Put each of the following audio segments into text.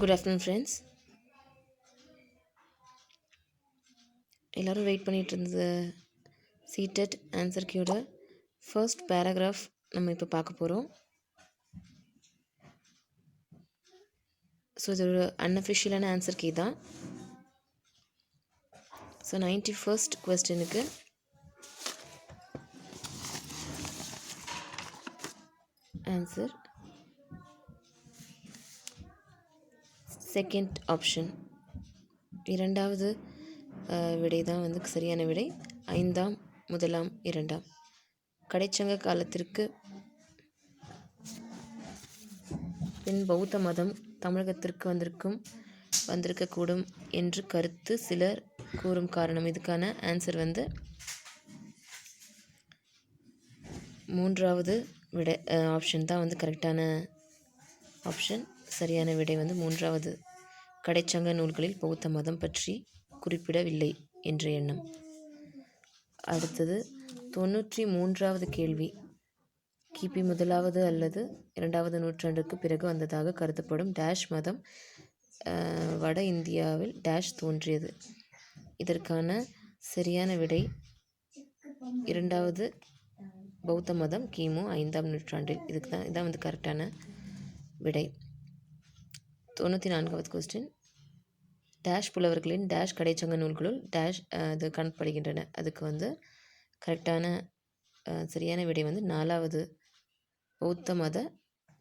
Good afternoon, friends. எல்லாரும் wait பண்ணிட்டு இருந்தது சீட்டட் ஆன்சர் கியூட ஃபர்ஸ்ட் பேராகிராஃப் நம்ம இப்போ பார்க்க போகிறோம். ஸோ இது ஒரு அன்அஃபிஷியலான ஆன்சர் கீ தான். ஸோ 91st கொஸ்டினுக்கு ஆன்சர் செகண்ட் ஆப்ஷன், இரண்டாவது விடை தான் வந்து சரியான விடை. 5ஆம் 1ஆம் 2ஆம் கடைச்சங்க காலத்திற்கு பின் பௌத்த மதம் தமிழகத்திற்கு வந்திருக்கக்கூடும் என்று கருத்து சிலர் கூறும் காரணம். இதுக்கான ஆன்சர் வந்து மூன்றாவது விடை ஆப்ஷன் தான் வந்து கரெக்டான ஆப்ஷன். சரியான விடை வந்து மூன்றாவது. கடைச்சங்க நூல்களில் பௌத்த மதம் பற்றி குறிப்பிடவில்லை என்ற எண்ணம். அடுத்தது 93வது கேள்வி. கிபி 1வது அல்லது 2வது நூற்றாண்டுக்கு பிறகு வந்ததாக கருதப்படும் டேஷ் மதம் வட இந்தியாவில் டேஷ் தோன்றியது. இதற்கான சரியான விடை 2வது பௌத்த மதம் கிமு 5ஆம் நூற்றாண்டில். இதான் வந்து கரெக்டான விடை. 94வது கொஸ்டின். டேஷ் புலவர்களின் டேஷ் கடைச்சங்க நூல்களுள் டேஷ் அது காணப்படுகின்றன. அதுக்கு வந்து கரெக்டான சரியான விடை வந்து 4வது பௌத்த மத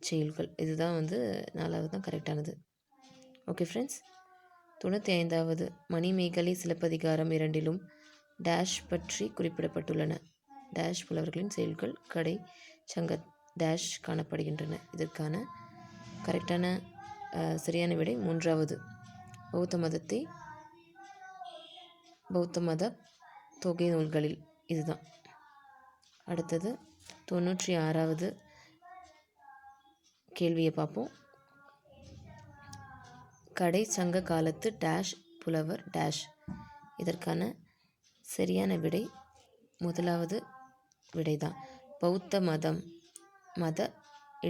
செயல்கள். இதுதான் வந்து 4வது தான் கரெக்டானது. Okay friends. 95வது மணிமேகலை சிலப்பதிகாரம் 2லும் டேஷ் பற்றி குறிப்பிடப்பட்டுள்ளன. டேஷ் புலவர்களின் செயல்கள் கடை சங்க டேஷ் காணப்படுகின்றன. இதற்கான கரெக்டான சரியான விடை 3வது பௌத்த மத தொகை நூல்களில். இதுதான். அடுத்தது 96வது கேள்வியை பார்ப்போம். கடை சங்க காலத்து டேஷ் புலவர் டேஷ். இதற்கான சரியான விடை 1வது விடை தான். பௌத்த மத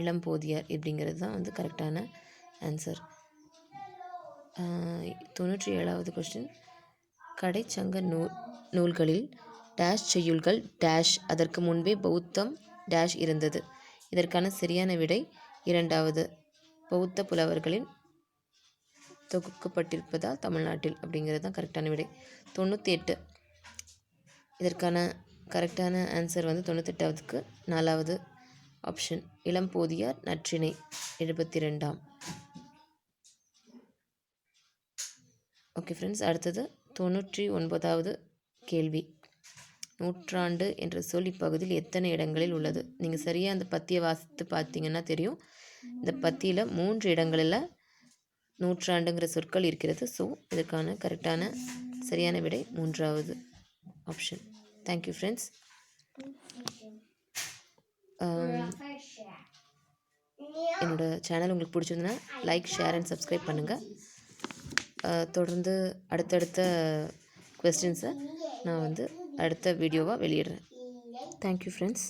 இளம்போதியார் இப்படிங்கிறது தான் வந்து கரெக்டான ஆன்சர். 97வது கொஸ்டின். கடைச்சங்க நூல்களில் டேஷ் செய்யுள்கள் டேஷ் அதற்கு முன்பே பௌத்தம் டேஷ் இருந்தது. இதற்கான சரியான விடை 2வது பௌத்த புலவர்களின் தொகுக்கப்பட்டிருப்பதால் தமிழ்நாட்டில் அப்படிங்கிறது தான் கரெக்டான விடை. 98 இதற்கான கரெக்டான ஆன்சர் வந்து 98வதுக்கு 4வது ஆப்ஷன் இளம்போதியார் நற்றிணை 72ஆம். Okay friends. அடுத்தது 99வது கேள்வி. நூற்றாண்டு என்ற சொல் இப்பகுதியில் எத்தனை இடங்களில் உள்ளது? நீங்கள் சரியாக அந்த பத்தியை வாசித்து பார்த்தீங்கன்னா தெரியும். இந்த பத்தியில் 3 இடங்களில் நூற்றாண்டுங்கிற சொற்கள் இருக்கிறது. ஸோ இதுக்கான கரெக்டான சரியான விடை 3வது ஆப்ஷன். Thank you friends. என்னோடய சேனல் உங்களுக்கு பிடிச்சிருந்ததுன்னா லைக், ஷேர் அண்ட் சப்ஸ்கிரைப் பண்ணுங்கள். தொடர்ந்து அடுத்தடுத்த கொஸ்டின்ஸை நான் வந்து அடுத்த வீடியோவாக வெளியிடுறேன். Thank you friends.